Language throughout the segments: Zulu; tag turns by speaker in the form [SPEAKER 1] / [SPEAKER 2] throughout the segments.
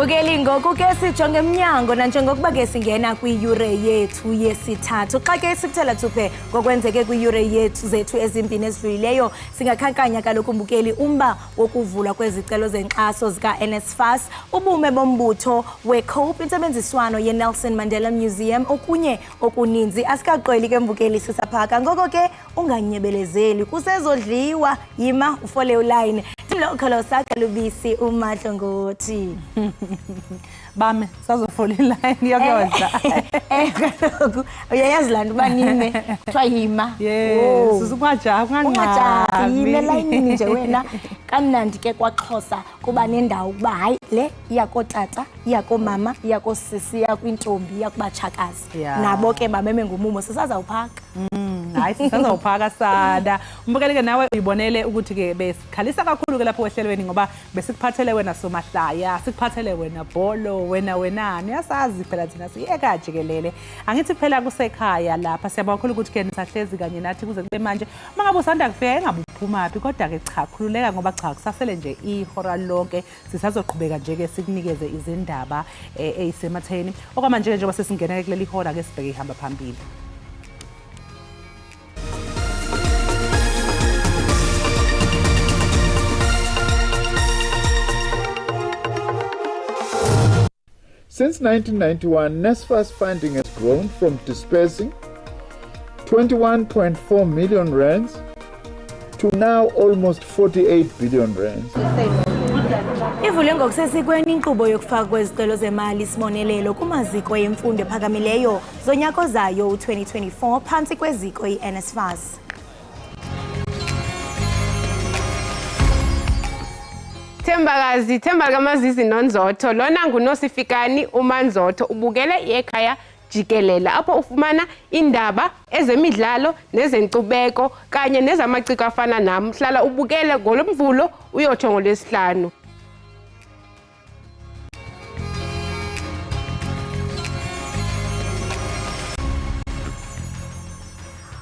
[SPEAKER 1] Mbukeli ngoku ke sijonge emnyango nanjengokuba ke singena kwiyure yethu yesithathu. Xa ke sikuthela thuphe ngokwenzeke kwiyure yethu zethu ezimbini ezidlulileyo, singakhankanya kaloku Mbukeli umba wokuvulwa kwezicelo zenkxaso zika-NSFAS, ubume bombutho we-COPE, intsebenziswano ye-Nelson Mandela Museum, okunye okuninzi. Asikaqweli ke Mbukeli sisaphaka, ngoko ke unganyebelezeli kusezodliwa, yima ufole ulayini. Timlokholosa kalubisi uMadlongoti.
[SPEAKER 2] Bame sazofola iline yakwenza
[SPEAKER 1] kaloku uyayazi lanto banime kuthiwa yima
[SPEAKER 2] susukungajaha
[SPEAKER 1] ungajahi yime elayinini nje wena. Kamnandi ke kwaXhosa kuba nendawo ukuba hayi le iyakotata, iyakomama, iyakosisi, iyakwintombi, iyakubatshakazi, nabo ke babeme ngumumo sisazawuphaka.
[SPEAKER 2] Hayi sisazawuphaka sada. Mbukeli ke nawe uyibonele ukuthi ke besikhalisa kakhulu ke lapho ehlelweni ngoba besikuphathele wena Somahlaya, sikuphathele wena Bholo, wenani. Yasazi phela thina siyekhaya Jikelele. Angithi phela kusekhaya lapha siyabonga kakhulu ukuthi ke nisahlezi kanye nathi kuze kube manje. Mangabe usanda kufika engabe uphumaphi, kodwa ke cha khululeka ngoba cha kusasele nje ihora lonke sisazoqhubeka nje ke sikunikeze izindaba ezisematheni. Okwamanje nje njengoba sesingena kuleli hora ke sibheke ihamba phambili.
[SPEAKER 3] Since 1991, NSFAS funding has grown from dispersing 21.4 million rands to now almost 48 billion rands.
[SPEAKER 1] Ivule ngokusesikweni inkqubo yokufaka kwezicelo zemali isibonelelo kumaziko yemfundo ephakamileyo zonyaka ozayo u-2024 phantsi kweziko i-NSFAS.
[SPEAKER 4] Themba kamazizi nonzotho lona nguNosifikani uManzotho ubukele Ekhaya Jikelele apho ufumana indaba ezemidlalo nezenkcubeko kanye nezamaciko afana nami. Hlala ubukele ngolomvulo uyotsho ngolwesihlanu.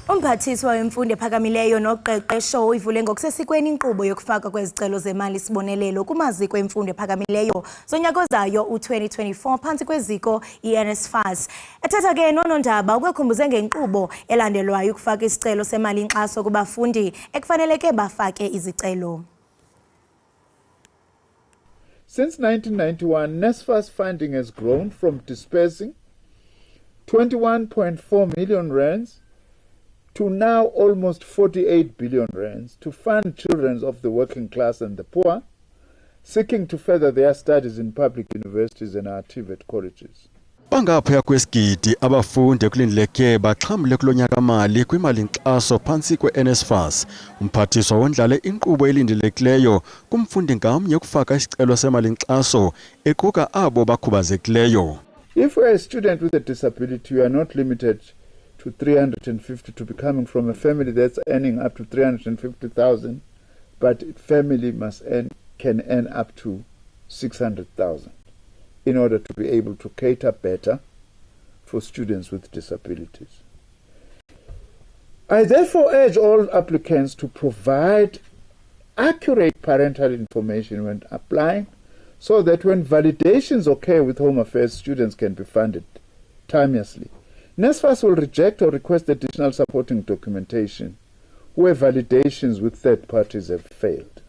[SPEAKER 1] Umphathiswa wemfundo ephakamileyo noqeqesho ivule ngokusesikweni inkqubo yokufaka kwezicelo zemali isibonelelo kumaziko emfundo ephakamileyo zonyaka ozayo u-2024 phantsi kweziko i-NSFAS. Ethetha ke nonondaba ukwekhumbuze ngenkqubo elandelwayo ukufaka isicelo semali inkxaso kubafundi ekufaneleke bafake izicelo.
[SPEAKER 3] Since 1991, NSFAS funding has grown from dispersing 21.4 million rands to now almost 48 billion rands to fund children of the working class and the poor seeking to further their studies in public universities and our TVET colleges.
[SPEAKER 5] Bangaphaya kwesigidi abafundi kulindeleke baxhamle kulonyaka mali kwimali inkxaso phantsi kwe-NSFAS. Umphathiswa wondlale inkqubo elindelekileyo kumfundi ngamnye ukufaka isicelo semali inkxaso equka abo bakhubazekileyo.
[SPEAKER 3] If you are a student with a disability, you are not limited to 350 to be coming from a family that's earning up to 350,000, but family can earn up to 600,000 in order to be able to cater better for students with disabilities. I therefore urge all applicants to provide accurate parental information when applying so that when validations occur with Home Affairs, students can be funded timeously. NSFAS will reject or request additional supporting documentation where validations with third parties have failed.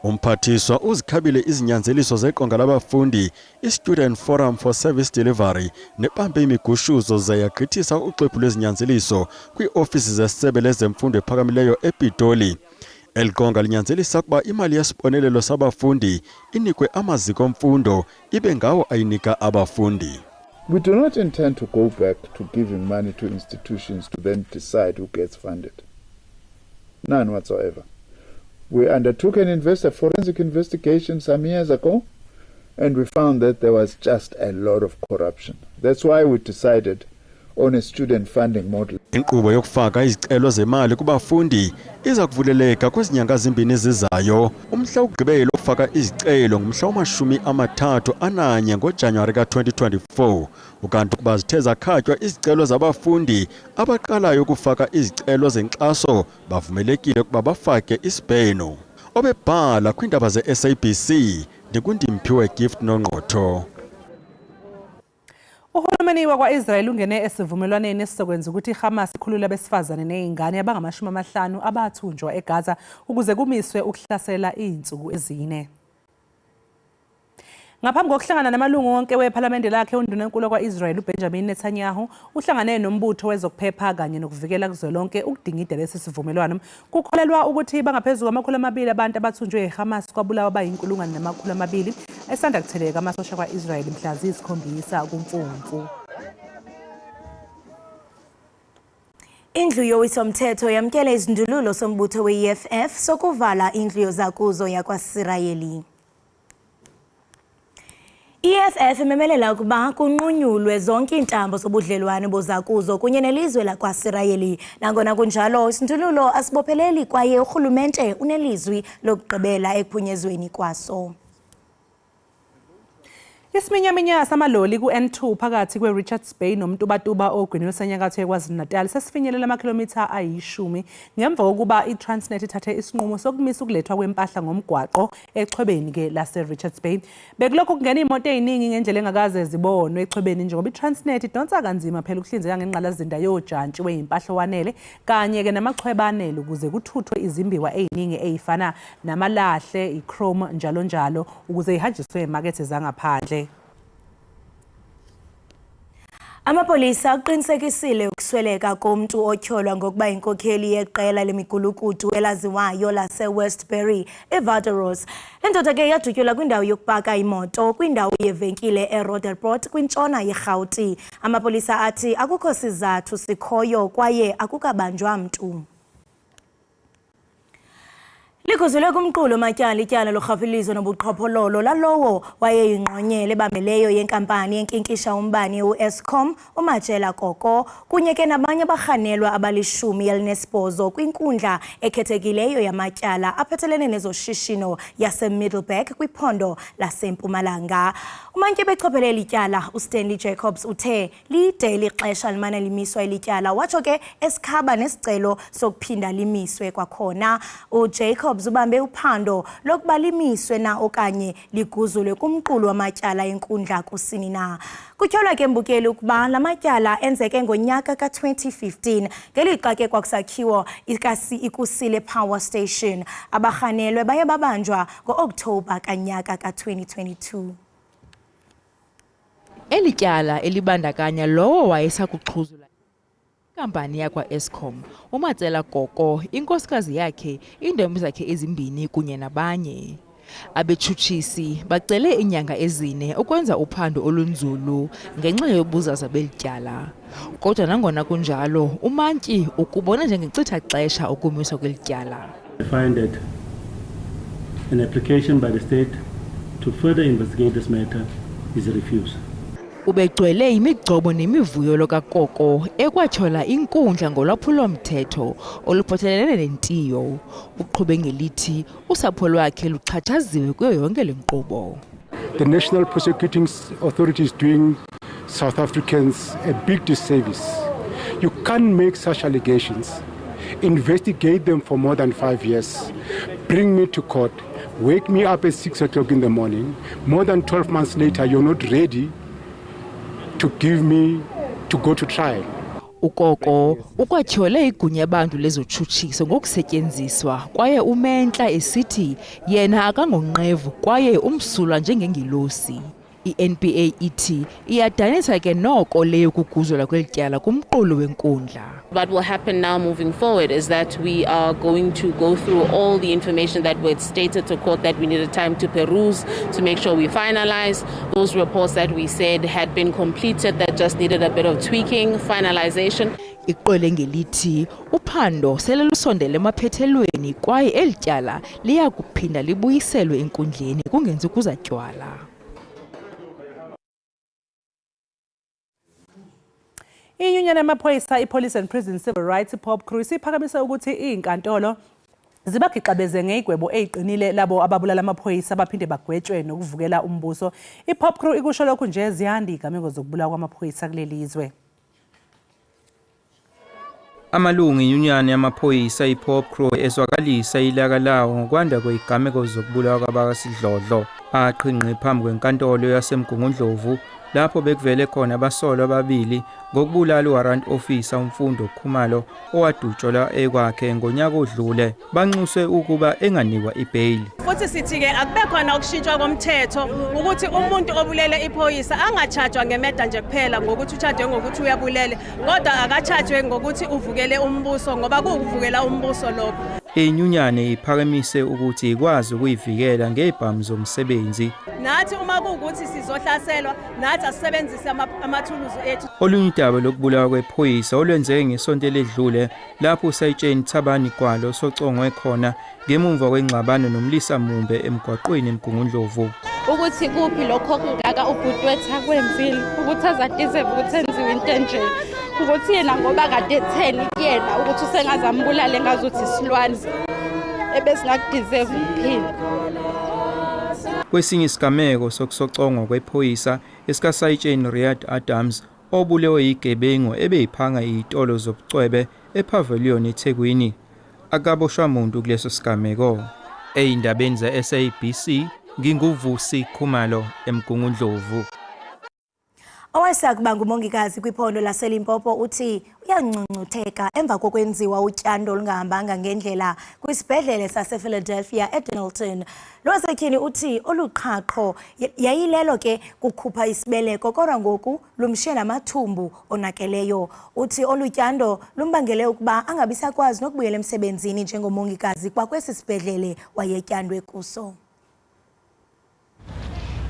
[SPEAKER 5] Umphathiswa uzikhabile izinyanzeliso zeqonga labafundi i-Student Forum for Service Delivery nebambe imigushuzo zayagqithisa uxwebhu lwezinyanzeliso kwi-ofisi zesebe lezemfundo ephakamileyo ePitoli. Elqonga linyanzelisa kuba imali yesibonelelo sabafundi inikwe amaziko mfundo ibe ngawo ayinika abafundi.
[SPEAKER 3] We do not intend to go back to giving money to institutions to then decide who gets funded. None whatsoever. We undertook a forensic investigation some years ago, and we found that there was just a lot of corruption. That's why we decided on a student funding model.
[SPEAKER 5] Inkqubo yokufaka izicelo zemali kubafundi iza kuvuleleka kwezinyanga ezimbini ezizayo. Umhla wokugqibela ukufaka izicelo ngumhla wama-31 ngoJanuwari ka-2024. Ukanti ukuba zithe zakhatywa izicelo zabafundi abaqalayo ukufaka izicelo zenkxaso bavumelekile ukuba bafake isibheno. Obebhala kwindaba ze-SABC nekundimphiwe Gift Nongqotho.
[SPEAKER 2] Uhulumeni wakwa-Israel ungene esivumelwaneni esizokwenza ukuthi iHamas ikhulule abesifazane nezingane abangama-50 abathunjwa eGaza ukuze kumiswe ukuhlasela izinsuku ezine. Ngaphambi kokuhlangana namalungu wonke wePhalamende lakhe, undunankulu wakwa-Israel uBenjamin Netanyahu uhlangane nombutho wezokuphepha kanye nokuvikela kuzwelonke ukudingida lesi sivumelwano. Kukholelwa ukuthi bangaphezulu kwama-200 abantu abathunjwe eHamas kwabulawa abayi-1,200 esanda kutheleka amasosha kwa-Israel mhla ziyisi-7 kuMfumfu.
[SPEAKER 1] Indlu yowiso-mthetho yamkela izindululo sombutho we-EFF sokuvala indlu yozakuzo yakwa-Sirayeli. EFF imemelela ukuba kunqunyulwe zonke intambo zobudlelwane bozakuzo kunye nelizwe lakwa-Sirayeli. Nangona kunjalo, isindululo asibopheleli kwaye urhulumente unelizwi lokugqibela ekuphunyezweni kwaso.
[SPEAKER 2] Isiminyaminya samaloli ku-N2 phakathi kwe-Richards Bay nomtubatuba ogwini lwasenyakatho yeKwaZulu-Natal sesifinyelela amakhilomitha ayi-10 ngemva kokuba i-Transnet ithathe isinqumo sokumisa ukulethwa kwempahla ngomgwaqo echwebeni lase-Richards Bay. Bekulokhu kungena imoto eziningi ngendlela engakaze zibonwe echwebeni njengoba i-Transnet idonsa kanzima phela ukuhlinzeka ngenqalazinda yojantshi weyimpahla wanele kanye namachweba anele ukuze kuthuthwe izimbiwa eziningi ezifana namalahle, i-chrome njalo njalo ukuze ihanjiswe emakethe zangaphandle.
[SPEAKER 1] Amapolisa aqinisekisile ukusweleka komuntu otyholwa ngokuba inkokheli yeqela lemigulukudu elaziwayo lase-Westbury eVaderos. Le ndoda ke yadutyulwa kwindawo yokupaka imoto kwindawo yevenkile eRoderport kwintshona yeRhawuti. Amapolisa athi akukho sizathu sikhoyo kwaye akukabanjwa mntu. Likuzulwe kumqulo matyala ityala lorhafilizo nobuqhophololo lalowo wayeyingqonyela ebameleyo yenkampani yenkinkisha umbane u-Eskom uMajela Koko kunye ke nabanye abarhanelwa abali-18 kwinkundla ekhethekileyo yamatyala aphethelene nezoshishino yase-Middleburg kwiphondo laseMpumalanga. Umantyi bechophelele ityala uStanley Jacobs uthe lide lixesha limane limiswa elityala watsho ke esikhaba nesicelo sokuphinda limiswe kwakhona. uJacobs ubambe uphando lokuba limiswe na okanye liguzulwe kumqulo wamatyala enkundla kusini na. Kutyholwa ke mbukeli ukuba la matyala enzeke ngonyaka ka-2015 ngelixa ke kwakusakhiwo ikusile power station. Abarhanelwe baye babanjwa ngo-Okthobha kanyaka ka-2022.
[SPEAKER 6] Eli tyala elibandakanya lowo wayesakuxhuzula ikampani yakwa-Eskom, uMajela Koko, inkosikazi yakhe, iintombi zakhe ezimbini kunye nabanye. Abetshutshisi bacele iinyanga ezine ukwenza uphando olunzulu ngenxa yobuzaza beli tyala. Kodwa nangona kunjalo, umantyi ukubona njengechitha xesha ukumiswa kweli tyala.
[SPEAKER 7] I find that an application by the state to further investigate this matter is refused.
[SPEAKER 6] Ubegcwele imigcobo nemivuyo lokakoko ekwatyhola inkundla ngolwaphulo-mthetho oluphathelene nentiyo. Uqhube ngelithi usapho lwakhe luxhatshaziwe kuyo yonke le nkqubo.
[SPEAKER 8] The National Prosecuting Authority is doing South Africans a big disservice. You can't make such allegations, investigate them for more than 5 years, bring me to court, wake me up at 6 o'clock in the morning. More than 12 months later, you're not ready to give me to go to trial.
[SPEAKER 6] Ukoko ukwatyhole igunya abantu lezotshutshiso ngokusetyenziswa kwaye umentla esithi yena akangonqevu kwaye umsulwa njengengilosi. I-NPA ithi iyadanisa ke noko leyo kuguzulwa kweli tyala kumqulo wenkundla.
[SPEAKER 9] What will happen now moving forward is that we are going to go through all the information that was stated to court that we needed time to peruse to make sure we finalize those reports that we said had been completed that just needed a bit of tweaking, finalization.
[SPEAKER 6] Iqole ngelithi uphando sele lusondele emaphethelweni kwaye eli tyala liya kuphinda libuyiselwe enkundleni kungenzi kuzatywala.
[SPEAKER 2] Inyunyana yamaphoyisa iPolice and Prison Civil Rights Pop Crew isiphakamise ukuthi izinkantolo zibagixabeze ngegwebo eziqinile labo ababulala amaphoyisa abaphinde bagwetshwe nokuvukela umbuso. iPop Crew ikusho lokhu nje ziyanda igameko zokubulawa kwamaphoyisa kulelizwe.
[SPEAKER 10] Amalungu enyunyane yamaphoyisa iPop Crow ezwakalisa ilaka lawo ngokwanda kwezigameko zokubulawa kwabakasidlodlo aqhinqe phambi kwenkantolo yasemgungundlovu lapho bekuvele khona abasolwa ababili ngokubulala uwarrant officer umfundo Khumalo owadutshola ekwakhe ngonyaka odlule banxuswe ukuba enganikwa ibhayili.
[SPEAKER 11] Futhi sithi-ke akube khona ukushintshwa komthetho ukuthi umuntu obulele iphoyisa angachajwa ngemeda nje kuphela ngokuthi uchajwe ngokuthi uyabulele, kodwa akachajwe ngokuthi uvukele umbuso ngoba kuwukuvukela umbuso lokho.
[SPEAKER 10] Inyunyane iphakamise ukuthi ikwazi ukuyivikela ngebhamu zomsebenzi.
[SPEAKER 11] Nathi uma kuwukuthi sizohlaselwa, nathi asisebenzise amathuluzi ethu.
[SPEAKER 10] Olunye udaba lokubulawa kwephoyisa olwenzeke ngesonto eledlule lapho uSayitsheni Thabani Gwalo socongwe khona ngemuva kwengxabano nomlisa Mumbe emgwaqweni eMgungundlovu.
[SPEAKER 12] Ukuthi kuphi lokho kungaka ubhutwetha kwemvile ukuthi azadeserve ukuthi enziwe into enje, ukuthi yena ngoba kade etheni kuyena ukuthi usengazambulale ngazuthi isilwane ebesingakudeserve ukuphila.
[SPEAKER 10] Kwesinye isigameko sokusocongwa kwephoyisa esikaSayitsheni Riyad Adams obulewe yigebengu ebeyiphanga izitolo zobucwebe ePavilion eThekwini akaboshwa umuntu kuleso sigameko. Eyindabeni ze-SABC nginguvusi Khumalo eMgungundlovu.
[SPEAKER 1] Owayesakuba ngumongikazi kwiphondo laseLimpopo uthi uyangcungcutheka emva kokwenziwa utyando olungahambanga ngendlela kwisibhedlele sasePhiladelphia eDonaldton. Lwasetyhini uthi oluqhaqho yayilelo ke kukhupha isibeleko kodwa ngoku lumshiye namathumbu onakeleyo. Uthi olutyando lumbangele ukuba angabisakwazi nokubuyela emsebenzini njengomongikazi kwakwesi sibhedlele wayetyandwe kuso.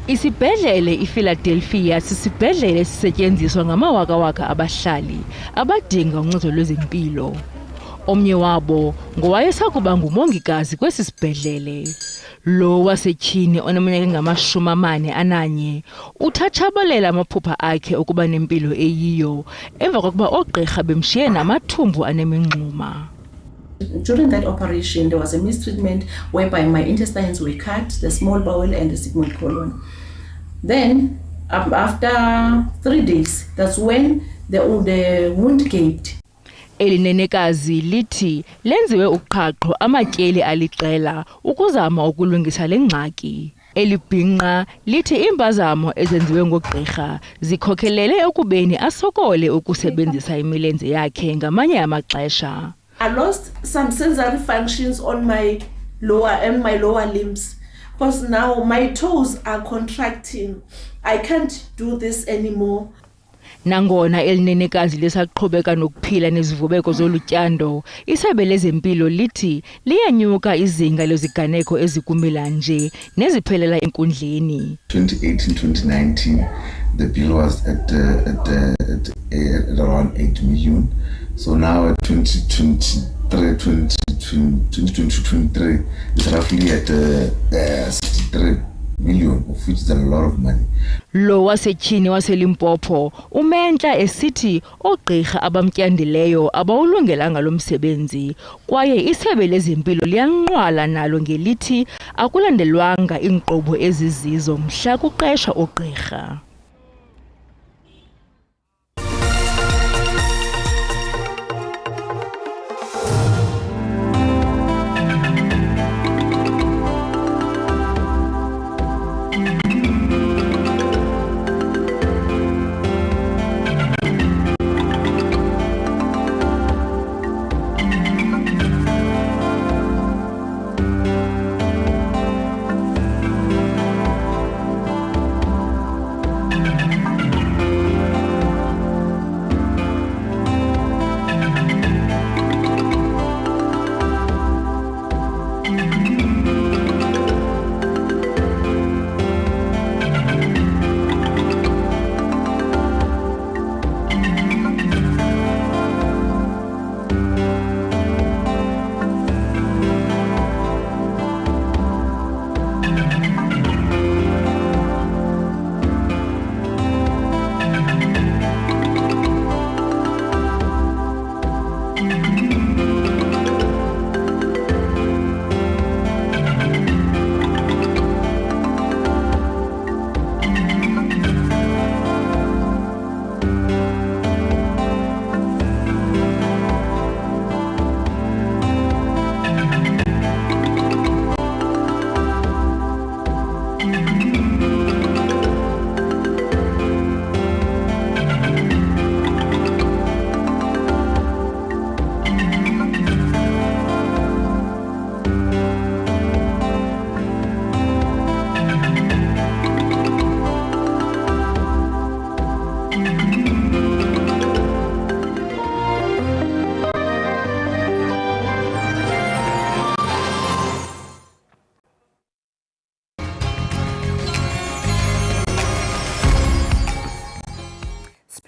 [SPEAKER 6] Isibhedlele iPhiladelphia sisibhedlele esisetyenziswa ngamawakawaka abahlali abadinga uncedo lwezempilo. Omnye wabo ngowayesakuba ngumongikazi kwesi sibhedlele. Lo wasetyhini oneminyaka engama-41 uthatshabalela amaphupha akhe okuba nempilo eyiyo emva kokuba oogqirha bemshiye namathumbu anemingxuma.
[SPEAKER 13] During that operation, there was a mistreatment whereby my intestines were cut, the small bowel and the sigmoid colon. Then, after 3 days, that's when the wound gaped.
[SPEAKER 6] Elinenekazi lithi lenziwe uqhaqho amatyeli aliqela ukuzama ukulungisa lengxaki. Elibhinqa lithi impazamo ezenziwe ngogqirha zikhokhelele ekubeni asokole ukusebenzisa imilenze yakhe ngamanye amaxesha.
[SPEAKER 13] I lost some sensory functions on my lower limbs because now my toes are contracting. I can't do this anymore.
[SPEAKER 6] Nangona elinenekazi lesaqhubeka nokuphila nezivubeko zolutyando, isebe lezempilo lithi liyanyuka izinga leziganeko ezikumila nje neziphelela enkundleni.
[SPEAKER 14] 2018-2019 the bill was at around 8 million. So now at 2023 it's roughly at 63 million, of which is a lot of money.
[SPEAKER 6] Lo wasetyhini waseLimpopo umentla esithi oogqirha abamtyandileyo abawulungelanga lo msebenzi kwaye isebe lezempilo liyanqwala nalo ngelithi akulandelwanga inkqubo ezizizo mhla kuqesha oogqirha.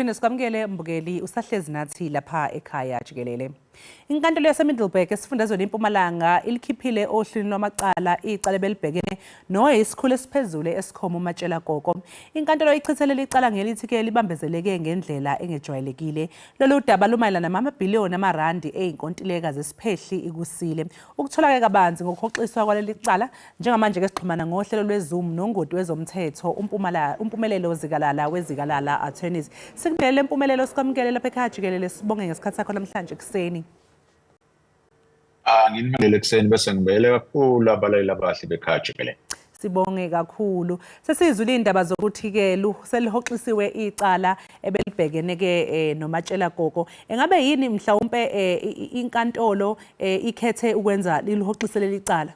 [SPEAKER 2] siphinde sikwamukele mbukeli usahlezi nathi lapha ekhaya Jikelele. Inkantolo yaseMiddelburg esifundazweni eMpumalanga ilikhiphile ohlwini lwamacala icala belibhekene noyisikhulu esiphezulu eScom uMatshela Koko. Inkantolo ichithelele icala ngelithi ke libambezeleke ngendlela engejwayelekile. Lolu daba lumayelana namabhiliyoni amarandi eyinkontileka zesiphehli ikusile. Ukutholakala kabanzi ngokuhoxiswa kwaleli cala njengamanje ke sixhumana ngohlelo lweZoom nongoti wezomthetho umpumelelo Zikalala wezikalala attorneys. Sikubele impumelelo sikwamukele lapha ekhaya Jikelele sibonge ngesikhathi sakho namhlanje kuseni.
[SPEAKER 15] Nginimele kuseni bese ngibele kakhulu abalaleli abahle bekhaya Jikelele.
[SPEAKER 2] Sibonge kakhulu. Sesizwile indaba zokuthi ke selihoxisiwe icala ebelibhekene ke noMatshela Koko. Engabe yini mhlawumbe inkantolo ikhethe ukwenza lihoxisele licala?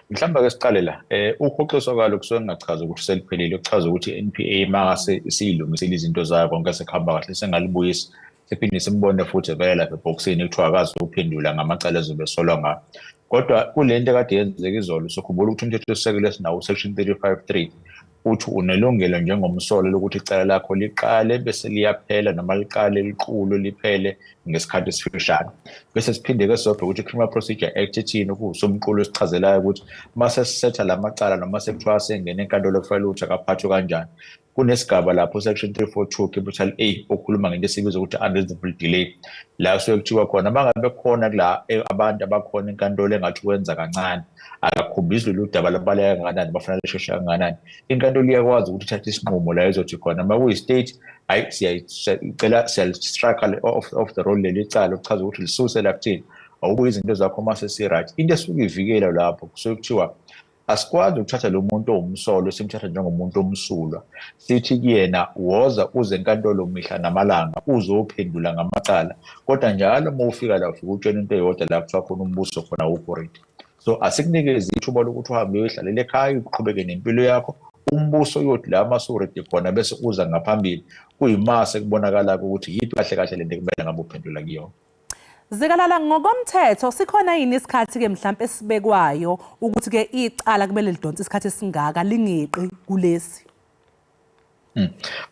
[SPEAKER 15] Mhlawumbe ke siqale la ukuhoxiswa kwalo kusuke kungachaza ukuthi seliphelile ukuchaza ukuthi iNPA mangase siyilungisile izinto zayo konke sekuhamba kahle sengalibuyisa siphinde simbone futhi vele lapha eboxini kuthiwa akazi ukuphendula ngamacala ezobe solwa ngayo. Kodwa kulento kade yenzeka izolo sokhumbula ukuthi umthethoosisekelo esinawo section 35.3 uthi unelungelo njengomsolo lokuthi icala lakho liqale bese liyaphela noma liqale liqulu liphele ngesikhathi esifishane. Bese siphinde ke sobhe ukuthi Criminal Procedure Act ethini kusomqulu esichazelayo ukuthi mase sisetha lamacala noma sekuthiwa sengene enkantolo kufanele ukuthi akaphathwe kanjani. Kunesigaba lapho section 342 capital A okhuluma ngento esibiza ukuthi unreasonable delay la kusuke kuthiwa khona bangabe khona kula abantu abakhona enkantolo engathi kwenza kancane akakhombisi lolu daba labaleka kangakanani bafanele shesha kangakanani. Inkantolo iyakwazi ukuthi ithathe isinqumo la izothi khona makuyi state hayi siyacela strike off the roll leli cala ukuchaza ukuthi lisuse la kuthini awubuye izinto zakho mase si right. Into esuke ivikela lapho kusuke kuthiwa asikwazi ukuthatha lo muntu owumsolo simthatha njengomuntu omsulwa sithi kuyena woza uze enkantolo mihla namalanga uzophendula ngamacala kodwa njalo uma ufika la ufika utshena into eyodwa la kuthiwa khona umbuso khona ukorrect. So asikunikeze ithuba lokuthi uhambe uyohlalela ekhaya uqhubeke nempilo yakho umbuso uyothi la masuredi khona bese uza ngaphambili kuyimase kubonakala ukuthi yiphi kahle kahle lento kumele ngabe uphendula kuyona.
[SPEAKER 2] Zikalala ngokomthetho sikhona yini isikhathi ke mhlawumbe esibekwayo ukuthi ke icala kumele lidonse isikhathi esingaka lingeqi kulesi?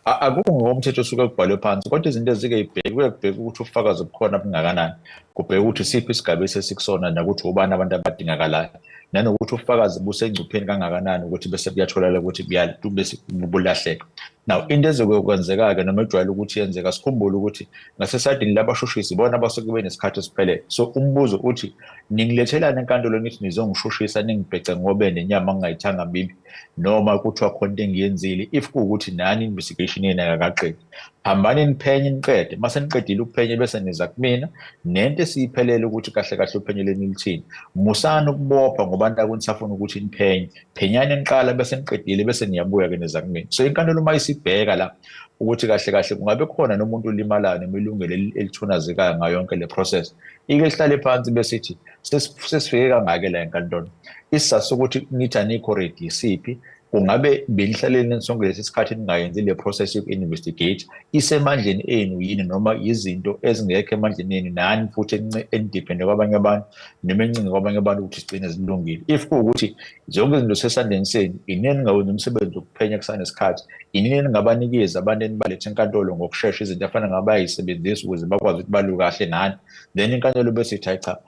[SPEAKER 15] Akukho ngokomthetho osuke kubhalwe phansi kodwa izinto ezike ibheke ukuthi ufakazi obukhona bungakanani kubheka ukuthi siphi isigaba esesikusona nokuthi ubani abantu abadingakalayo nanokuthi ufakazi busengcupheni kangakanani ukuthi bese kuyatholakala ukuthi bese bulahleka. Now into ezokwenzeka-ke noma ejwayele ukuthi yenzeka sikhumbule ukuthi ngasesadini labashushisi bona abasuke benesikhathi esiphelele. So umbuzo uthi ningilethelana enkantolo nithi nizongishushisa ningibhece ngobe nenyama ngingayithanga bibi noma kuthiwa khona into engiyenzile if kuwukuthi nani investigation yena akaqedi hambani niphenye niqede mase niqedile ukuphenya bese niza kumina nento esiyiphelele ukuthi kahle kahle uphenyeleni lithini musana ukubopha ngoba ntakunisafuna ukuthi niphenye phenyani niqala bese niqedile bese niyabuya ke niza kumina. So inkantolo uma isibheka la ukuthi kahle kahle kungabe khona nomuntu olimalayo nemilungelo elithunazekayo ngayo yonke le process ike ihlale phansi bese ithi sesifike kangake la enkantolo isizathu ukuthi nithi anikho ready isiphi kungabe benihlalele nisonke lesi sikhathi ningayenzi le process yoku-investigate isemandleni enu yini noma izinto ezingekho emandleni enu nani futhi endipende kwabanye abantu noma encinge kwabanye abantu ukuthi sigcine zilungile. If kuwukuthi zonke izinto sesandleni senu inini ningawenza umsebenzi wokuphenya kusanesikhathi inini ningabanikeza abantu enibalethe enkantolo ngokushesha izinto afana ngabayisebenzisa ukuze bakwazi ukuthi baluke kahle nani then inkantolo bese ithi hayi cha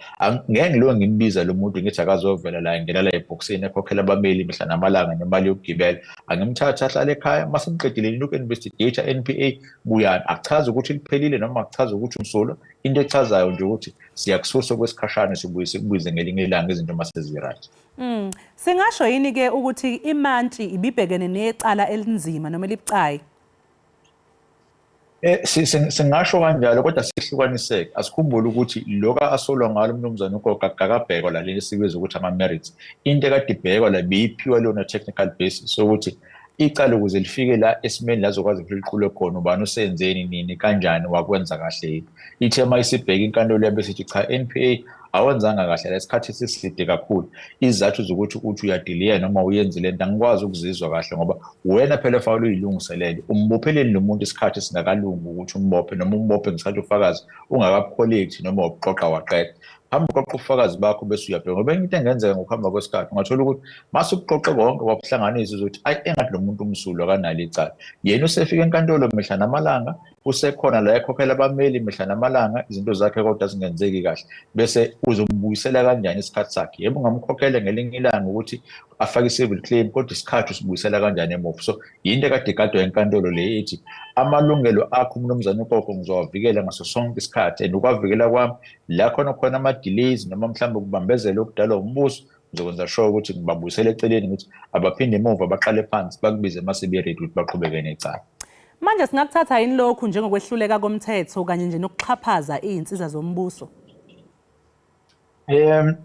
[SPEAKER 15] ngeke ngiloke ngimbiza lo muntu ngithi akazovela la ingena la ebhokisini ekhokhela abameli mihla namalanga nemali yokugibela angimthatha ahlale ekhaya mase niqedile loku-investigate NPA buyani akuchaza ukuthi liphelile noma akuchaza ukuthi umsulwa into echazayo nje ukuthi siyakususa kwesikhashana sikubuyize ngelinye ilanga izinto mase zi-right.
[SPEAKER 2] Singasho yini ke ukuthi imantshi ibibhekene necala elinzima noma elibucayi?
[SPEAKER 15] Singasho kanjalo kodwa sihlukaniseke asikhumbule ukuthi lokho asolwa ngalo umnumzane uGogo akabhekwa la leli sibiza ukuthi ama-merits into ekade ibhekwa la beyiphiwa lona technical basis sokuthi icala ukuze lifike la esimeni lazokwazi ukuthi liqulwe khona ubani usenzeni nini kanjani wakwenza kahle ithe uma isibheka inkantolo yabe sithi cha NPA awenzanga kahle lesikhathi siside kakhulu izathu zokuthi uthi uyadiliya noma uyenzile into angikwazi ukuzizwa kahle ngoba wena phela fanele uyilungiselele umbopheleni nomuntu isikhathi singakalungi ukuthi umbophe noma umbophe ngesikhathi ufakazi ungakacollect noma uqoqa waqeda hamba uqoqa ubufakazi bakho bese uyabheka ngoba into engenzeka ngokuhamba kwesikhathi ungathola ukuthi mase ukuqoqe konke wakuhlanganisa uzothi ayi engathi lo muntu umsulwa kanali icala yena usefika enkantolo mihla namalanga usekhona la ekhokhela abameli mihla namalanga izinto zakhe kodwa zingenzeki kahle bese uzombuyisela kanjani isikhathi sakhe yebo ungamkhokhela ngelinye ilanga ukuthi afake i-civil claim kodwa isikhathi usibuyisela kanjani emuva so yinto ekade igadwa enkantolo le ethi amalungelo akho umnumzane uqoqo ngizowavikela ngaso sonke isikhathi and ukwavikela kwami la khona ama-delays noma mhlawumbe ukubambezela okudalwa umbuso ngizokwenza sure ukuthi ngibabuyisele eceleni ukuthi abaphinde emuva baqale phansi bakubize mase be-ready ukuthi baqhubeke necala.
[SPEAKER 2] Manje singakuthatha yini lokhu njengokwehluleka komthetho kanye nje nokuxhaphaza iy'nsiza zombuso?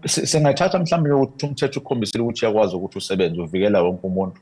[SPEAKER 15] Singathatha mhlawumbe ukuthi umthetho ukhombisile ukuthi uyakwazi ukuthi usebenze uvikela wonke umuntu.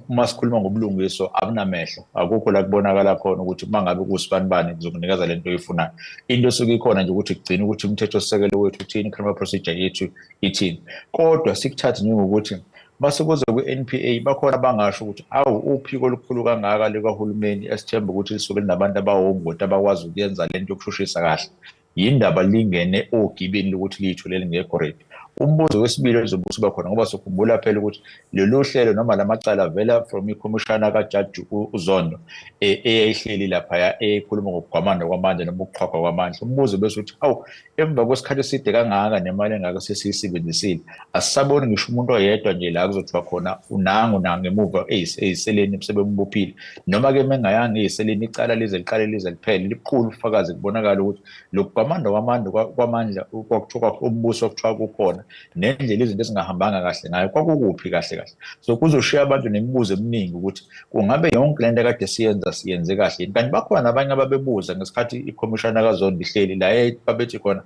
[SPEAKER 15] Uma sikhuluma ngobulungiswa akunamehlo akukho la kubonakala khona ukuthi uma ngabe kusibanibani kuzokunikeza lento oyifunayo. Into esuke ikhona nje ukuthi kugcina ukuthi umthetho osisekelo wethu uthini, criminal procedure yethu ithini. Kodwa sikuthathe njengokuthi mase kuze kwi-NPA bakhona abangasho ukuthi awu uphiko olukhulu kangaka likahulumeni esithemba ukuthi lisuke linabantu abawongoti abakwazi ukuyenza lento yokushushisa kahle. Yindaba lingene ogibeni lokuthi liyithole lingekho ready. Umbuzo wesibili ozobe usuba khona ngoba sokhumbula phela ukuthi lolu hlelo noma lamacala avela from ikhomishana kaJaji uZondo eyayihleli lapha ekhuluma ngokugwamanda kwamandla noma ukuqhwagwa kwamandla. Umbuzo bese uthi awu emva kwesikhathi eside kangaka nemali engaka sesiyisebenzisile asisaboni ngisho umuntu oyedwa nje la kuzothiwa khona unangu ngemuva eyiseleni sebemubophile noma ke mengayanga eyiseleni icala lize liqale lize liphele liqhulu ufakazi kubonakala ukuthi lokugwamanda kwamandla kwakuthiwa umbuso okuthiwa kukhona nendlela izinto ezingahambanga kahle ngayo kwakukuphi kahle so kuzoshiya abantu nemibuzo eminingi ukuthi kungabe yonke lento kade siyenze kahle kanti bakhona abanye ababebuza ngesikhathi ikhomishana kaZondo ihleli la babethi khona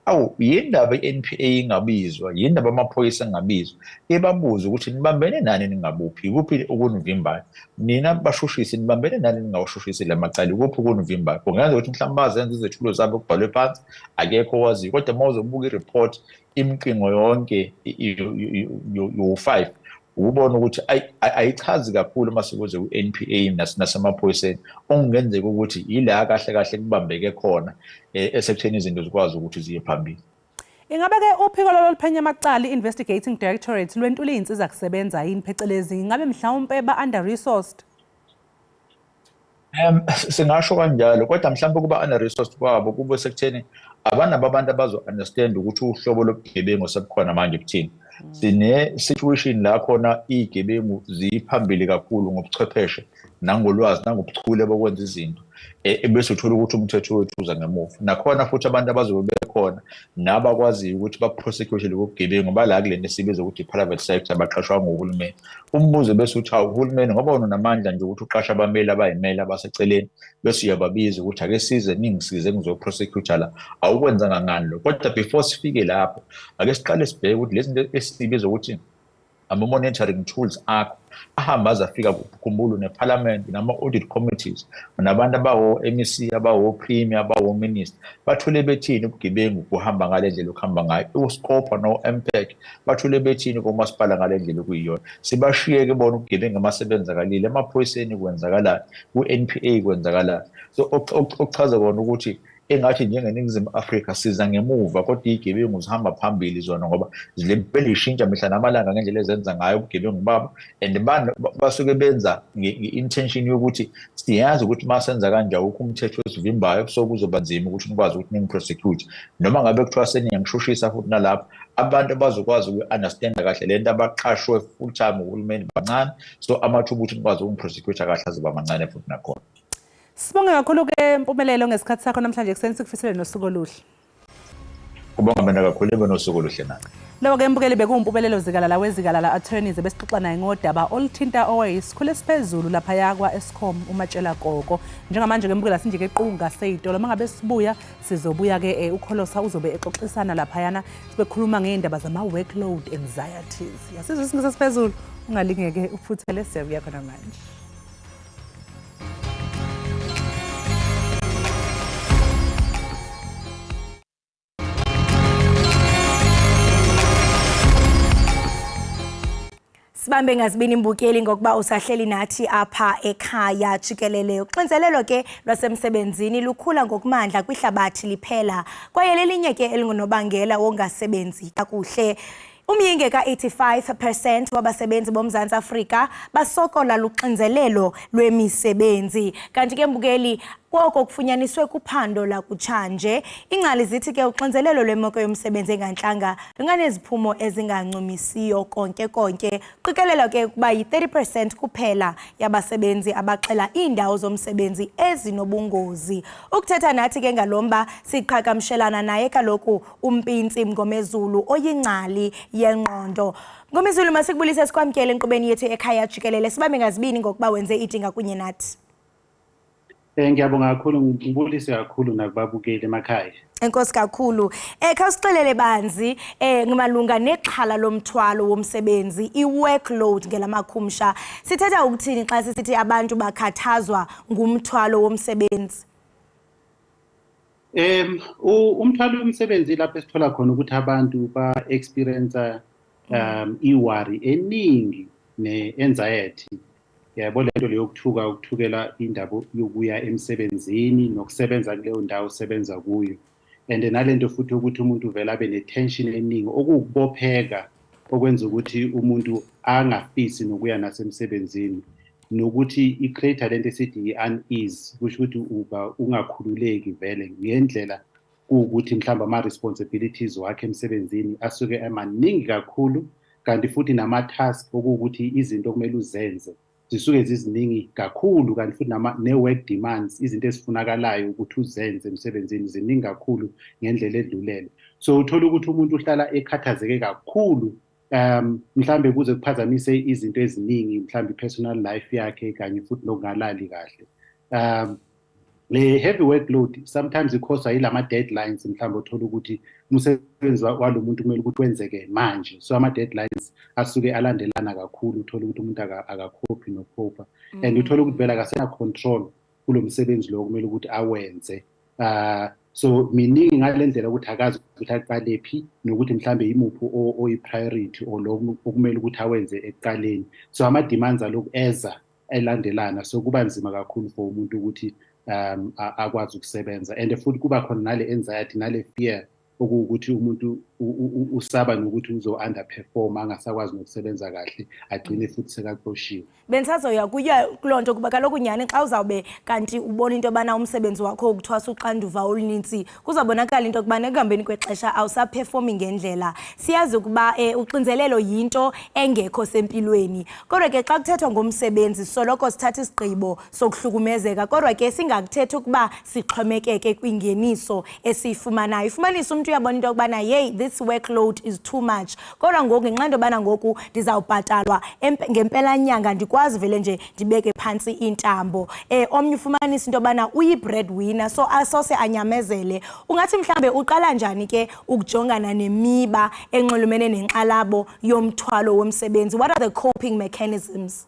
[SPEAKER 15] awu yindaba i-NPA ingabizwa yindaba amaphoyisa engabizwa ebabuza ukuthi nibambene nani ningabuphi kuphi okunivimbayo nina bashushisi nibambene nani ningawashushisi lamacala kuphi okunivimbayo kungenza ukuthi mhlawumbe bazenze izethulo zabo kubhalwe phansi akekho owaziyo kodwa uma uzobuka i-report imiqingo yonke yo-5 ukubona ukuthi ayichazi kakhulu uma sekuze ku-NPA nasemaphoyiseni okungenzeka ukuthi yila kahle kubambeke khona esekutheni izinto zikwazi ukuthi ziye phambili.
[SPEAKER 2] Ingabe-ke uphiko loluphenya amacala i-Investigating Directorate lwentula iy'nsiza kusebenza yini phecelezi ingabe mhlawumpe ba-under-resourced?
[SPEAKER 15] Singasho kanjalo kodwa mhlawumbe kuba under-resourced kwabo kube sekutheni abanabo abantu abazo-understand ukuthi uhlobo lobugebengu sebukhona manje buthini. Sine-situation la khona iy'gebengu ziphambili kakhulu ngobuchwepheshe nangolwazi nangobuchule bokwenza izinto bese uthola ukuthi umthetho wethu uza ngemuva nakhona futhi abantu abazobe bekhona nabakwaziyo ukuthi baprosecute lobu bugebengu bala kulento esibiza ukuthi i-private sector abaqashwa nguhulumeni. Umbuzo bese uthi uhulumeni ngoba unamandla nje ukuthi uqasha abameli abayimeli abaseceleni bese uyababiza ukuthi ake size ningisize ngizoprosecute la awukwenza ngangani lo kodwa before sifike lapho ake siqale sibheke ukuthi lezi zinto esibiza ukuthi ama-monitoring tools akho ahamba azafika kukhumbulu neparliament nama-audit committees nabantu abawo-MEC abawo-premier abawo-minister bathule bethini ubugebengu kuhamba ngale ndlela okuhamba ngayo uscopa no-MPEC bathule bethini komasipala ngale ndlela okuyiyona sibashiyeke bona ubugebengu amasebenzakalile emaphoyiseni kwenzakalani ku-NPA kwenzakalani so okuchaza kona ukuthi engathi njengeNingizimu Afrika siza ngemuva kodwa iy'gebengu zihamba phambili zona ngoba zilempela ishintsha mihla namalanga ngendlela ezenza ngayo ubugebengu babo and basuke benza nge-intention yokuthi siyazi ukuthi uma senza kanje awukho umthetho osivimbayo so kuzoba nzima ukuthi nikwazi ukuthi ningi-prosecute noma ngabe kuthiwa seniyangishushisha futhi nalapho abantu abazokwazi uku-understanda kahle lento abaqashwe full time uhulumeni bancane so amathuba ukuthi nikwazi ukungi-prosecute kahle azoba mancane futhi nakhona.
[SPEAKER 2] Sibonge kakhulu-ke Mpumelelo ngesikhathi sakho namhlanje kuseni sikufisele nosuku oluhle.
[SPEAKER 15] Kubonga mina kakhulu ibe nosuku oluhle nami.
[SPEAKER 2] Lo-ke mbukeli bekuwuMpumelelo Zikalala weZikalala Attorneys ebesixoxa naye ngodaba oluthinta owayisikhulu esiphezulu laphaya kwa-Eskom uMatshela Koko. Njengamanje-ke mbukela sinjike equnga seyitolo mangabe sibuya sizobuya-ke uKholosa uzobe exoxisana laphayana sibekhuluma ngey'ndaba zama-workload anxieties. Yasizwe isingisi esiphezulu ungalingeke uphuthele siyabuya khona manje.
[SPEAKER 1] Sibambe ngazibini imbukeli ngokuba usahleli nathi apha ekhaya jikelele. Uxinzelelo ke lwasemsebenzini lukhula ngokumandla kwihlabathi liphela. Kwaye lelinye ke elingunobangela wongasebenzi kakuhle. Umyinge ka-85% wabasebenzi boMzantsi Afrika basokola luxinzelelo lwemisebenzi. Kanti ke mbukeli koko kufunyaniswe kuphando lakutshanje. Ingcali zithi ke uxinzelelo lwemeko yomsebenzi engantlanga lunganeziphumo ezingancumisiyo konke. Qikelela ke ukuba yi-30% kuphela yabasebenzi abaxela iindawo zomsebenzi ezinobungozi. Ukuthetha nathi ke ngalomba siqhagamshelana naye kaloku uMpintsi Mngomezulu oyingcali yengqondo. Mngomezulu, masikubulise sikwamkele enkqubeni yethu ekhaya jikelele. Sibambe ngazibini ngokuba wenze idinga kunye nathi.
[SPEAKER 16] Ngiyabonga kakhulu, ngibulise kakhulu nakubabukeli emakhaya.
[SPEAKER 1] Enkosi kakhulu. Khawusixelele banzi ngimalunga nexhala lomthwalo womsebenzi, i-workload ngelamakhumsha. Sithetha ukuthini xa sisithi abantu bakhathazwa ngumthwalo womsebenzi?
[SPEAKER 16] Umthwalo womsebenzi lapho esithola khona ukuthi abantu ba-experience i-worry eningi ne-anxiety. Yabo lento leyo ukuthukela indaba yokuya emsebenzini nokusebenza kuleyo ndawo usebenza kuyo. And nalento futhi ukuthi umuntu vele abe ne-tension eningi okukubopheka okwenza ukuthi umuntu angafisi nokuya nasemsebenzini, nokuthi i-create lento esithi i-unease, kusho ukuthi uba ungakhululeki vele ngendlela ukuthi mhlawumbe ama-responsibilities wakhe emsebenzini asuke emaningi kakhulu, kanti futhi nama-task okuwukuthi izinto okumele uzenze zisuke ziziningi kakhulu, kanti futhi ne-work demands, izinto ezifunakalayo ukuthi uzenze emsebenzini ziningi kakhulu ngendlela edlulele. So uthola ukuthi umuntu uhlala ekhathazeke kakhulu, mhlambe kuze kuphazamise izinto eziningi, mhlambe i-personal life yakhe kanye futhi nokungalali kahle. Le heavy workload sometimes ikhoswa yilama deadlines, mhlambe uthola ukuthi umsebenzi walo muntu kumele ukuthi wenzeke manje, so ama deadlines asuke alandelana kakhulu, uthola ukuthi umuntu akakhophi nokukhopha, and uthola ukuthi vele akasena control kulo msebenzi lo kumele ukuthi awenze. So miningi ngalendlela ukuthi akazi ukuthi aqalephi nokuthi mhlambe imuphi oyi-priority or lo okumele ukuthi awenze ekuqaleni. So ama demands aloku eza elandelana, so kuba nzima kakhulu for umuntu ukuthi akwazi ukusebenza. And futhi kuba khona nale anxiety nale fear ukuthi umuntu usaba nokuthi uzo-underperform angasakwazi nokusebenza kahle, agcine futhi sekaxoshiwe.
[SPEAKER 1] Bendisazoya kuloo nto kuba kaloku nyhani xa uzawube kanti ubona into yobana umsebenzi wakho ukuthwasa uxanduva olunintsi kuzawubonakala into yokubana ekuhambeni kwexesha awusaphefoming ngendlela. Siyazi ukuba uxinzelelo yinto engekho sempilweni, kodwa ke xa kuthethwa ngomsebenzi soloko sithatha isigqibo sokuhlukumezeka, kodwa ke singakuthethi ukuba sixhomekeke kwingeniso esiyifumanayo. Ifumanisa umntu uyabona into yokubana hey, this workload is too much, kodwa ngoku ngenxa into yobana ngoku ndizawubhatalwa ngempela nyanga ndikwazi vele nje ndibeke phantsi intambo. Omnye ufumanisa into yobana uyi-breadwinner, so asose anyamezele. Ungathi mhlambe uqala njani ke ukujongana nemiba enxulumene nenkxalabo yomthwalo womsebenzi? What are the coping mechanisms?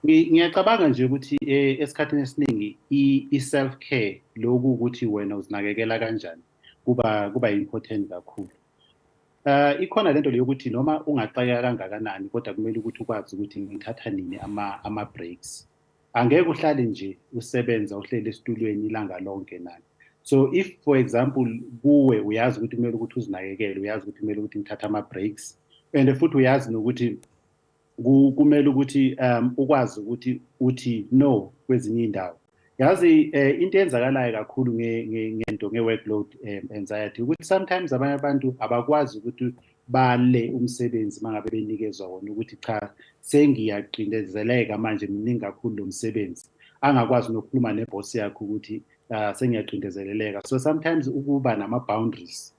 [SPEAKER 16] Ngiyacabanga nje ukuthi esikhathini esiningi i-self care lokhu ukuthi wena uzinakekela kanjani kuba important kakhulu. Ikhona lento leyo ukuthi noma ungaxakeka kangakanani kodwa kumele ukuthi ukwazi ukuthi ngithatha nini ama breaks. Angeke uhlale nje usebenza uhlele esitulweni ilanga lonke nani. So if for example kuwe uyazi ukuthi kumele ukuthi uzinakekele, uyazi ukuthi kumele ukuthi ngithatha ama breaks, and futhi uyazi nokuthi kumele ukuthi ukwazi ukuthi uthi no kwezinye indawo. Yazi into eyenzakalayo kakhulu ngento nge-workload anxiety ukuthi sometimes abanye abantu abakwazi ukuthi bale umsebenzi mangabe benikezwa wona ukuthi cha sengiyacindezeleka manje mningi kakhulu lo msebenzi, angakwazi nokukhuluma neboss yakhe ukuthi sengiyacindezeleleka. So sometimes ukuba nama-boundaries,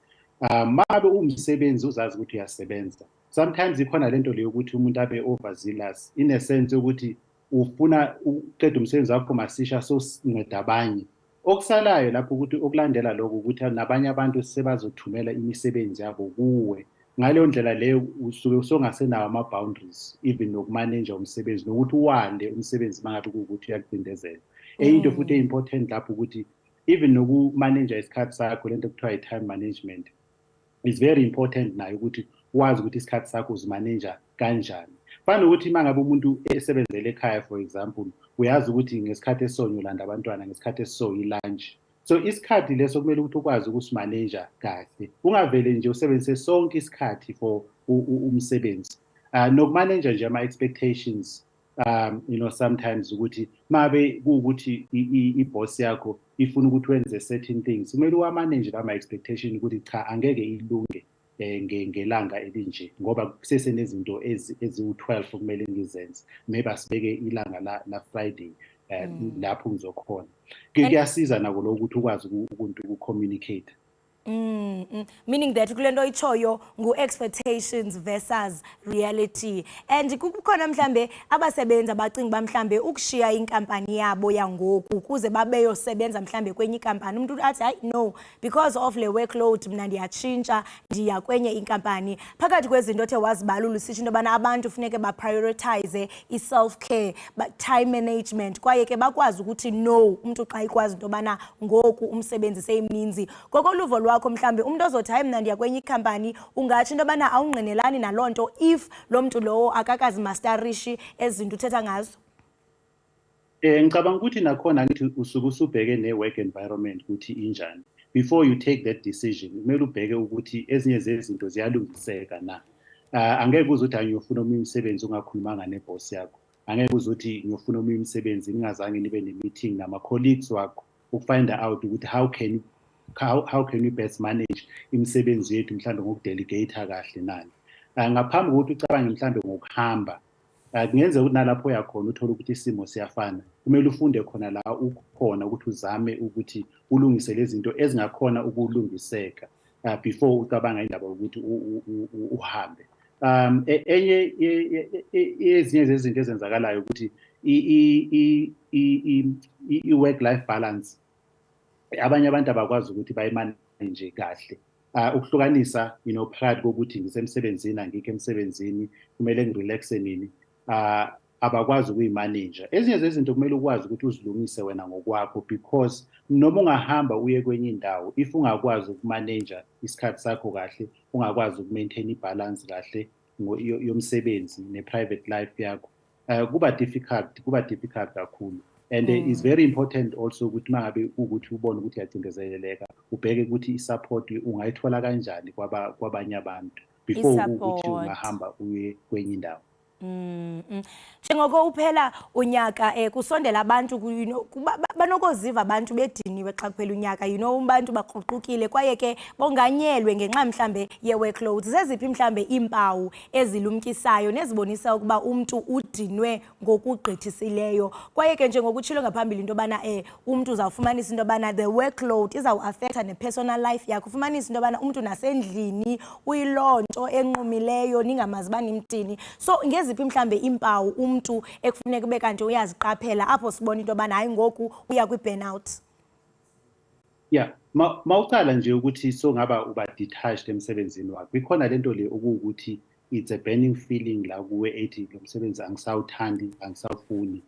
[SPEAKER 16] mabe umsebenzi uzazi ukuthi uyasebenza. Sometimes ikhona lento leyo ukuthi umuntu abe overzealous in a sense ukuthi ufuna uqeda umsebenzi wakho masisha so sinceda abanye. Okusalayo lapho ukuthi okulandela lokho ukuthi nabanye abantu sebazothumela imisebenzi yabo kuwe. Ngaleyo ndlela leyo usuke usongasenawo ama-boundaries even nokumanage umsebenzi nokuthi uwande umsebenzi mangabe ukuthi uyakucindezela. Into futhi e-important lapho ukuthi even nokumanage isikhathi sakho, lento kuthiwa i-time management is very important nayo ukuthi wazi ukuthi isikhathi sakho uzimaneja kanjani. Fana ukuthi mangabe umuntu esebenzele ekhaya for example, uyazi ukuthi ngesikhathi esonyo landa abantwana, ngesikhathi esiso ilunch. So isikhathi leso kumele ukuthi ukwazi ukusimaneja kahle. Ungavele nje usebenzise sonke isikhathi for umsebenzi. Nokumaneja nje ama expectations. Sometimes ukuthi mabe ukuthi i-boss yakho ifuna ukuthi wenze certain things, kumele uwamanage lama expectation ukuthi cha angeke ilunge ngelanga elinje ngoba kusesenezinto ezi-12 kumele ngizenze, maybe asibeke ilanga la Friday lapho ngizokhona. Kuyasiza nako lokho ukuthi ukwazi uku-communicate.
[SPEAKER 1] Meaning that kulento ichoyo ngu-expectations versus reality. And kukhona mhlambe abasebenzi abacinga ba mhlambe ukushiya inkampani yabo yangoku kuze babeyosebenza mhlambe kwenye inkampani, umuntu athi hayi no, because of le workload mina ndiyatshintsha ndiya kwenye inkampani. Phakathi kwezinto othe wazibalula usisho into yobana abantu funeke baprioritize i-self care, time management, kwaye ke bakwazi ukuthi no, umuntu xa ikwazi into yobana ngoku umsebenzi seyimninzi. Ngokoluvo lwakho mhlambe umuntu ozothi hayi mna ndiya kwenye ikhampani, ungatsho into yobana awungqinelani naloo nto if lo mntu lowo akakazimastarishi ezinto uthetha ngazo?
[SPEAKER 16] Ngicabanga ukuthi nakhona ngithi usuke usubheke ne-work environment ukuthi injani. Before you take that decision, kumele ubheke ukuthi ezinye zezinto ziyalungiseka na. Angeke uze uthi ngiyofuna omunye umsebenzi ungakhulumanga neboss yakho. Angeke uze uthi ngiyofuna omunye umsebenzi ningazange nibe ne-meeting nama-colleagues wakho ukufind out ukuthi how can we best manage imisebenzi yethu mhlambe ngokudelegate kahle nani. Ngaphambi kokuthi ucabange mhlambe ngokuhamba, kungenzeka ukuthi nalapho yakhona uthola ukuthi isimo siyafana, kumele ufunde khona la ukhona ukuthi uzame ukuthi ulungise lezi zinto ezingakhona ukulungiseka before ucabanga indaba ukuthi uhambe. Enye ezinye zezinto ezenzakalayo ukuthi i-work life balance abanye abantu abakwazi ukuthi bayimanage kahle. Ukuhlukanisa phakathi kokuthi ngisemsebenzini angikho emsebenzini, kumele ngirelaxe nini, abakwazi ukuyimaneja. Ezinye zezinto kumele ukwazi ukuthi uzilungise wena ngokwakho, because noma ungahamba uye kwenye indawo, if ungakwazi ukumaneja isikhathi sakho kahle, ungakwazi ukumaintain ibalance kahle yomsebenzi ne-private life yakho, kuba difficult kakhulu. And it's very important also ukuthi mangabe ukuthi ubone ukuthi uyacindezeleleka, ubheke ukuthi i-support ungayithola kanjani kwabanye abantu before ukuthi ungahamba uye kwenye indawo.
[SPEAKER 1] Njengoko uphela unyaka kusondela abantu banokoziva abantu bediniwe xa kuphela unyaka, abantu baqhuqukile kwaye ke bonganyelwe ngenxa mhlambe ye-workloads. Zeziphi mhlambe iimpawu ezilumkisayo nezibonisa ukuba umntu udinwe ngokugqithisileyo, kwaye ke njengokutshilo ngaphambili into yobana umntu uzawufumanisa into yobana the workload izawuaffecta ne-personal life yakho, ufumanisa into yobana umntu nasendlini uyiloo nto enqumileyo ningamazi uba nimtini. So ngeziphi mhlambe impawu umntu ekufuneka ube kanti uyaziqaphela apho sibona into yobana hayi ngoku uya kwi-burnout?
[SPEAKER 16] Yeah, mawucala nje ukuthi so ngaba uba detached emsebenzini wakho, ikhona lento le ukuthi it's a burning feeling la kuwe ethi lo msebenzi angisawuthandi, angisawufuni.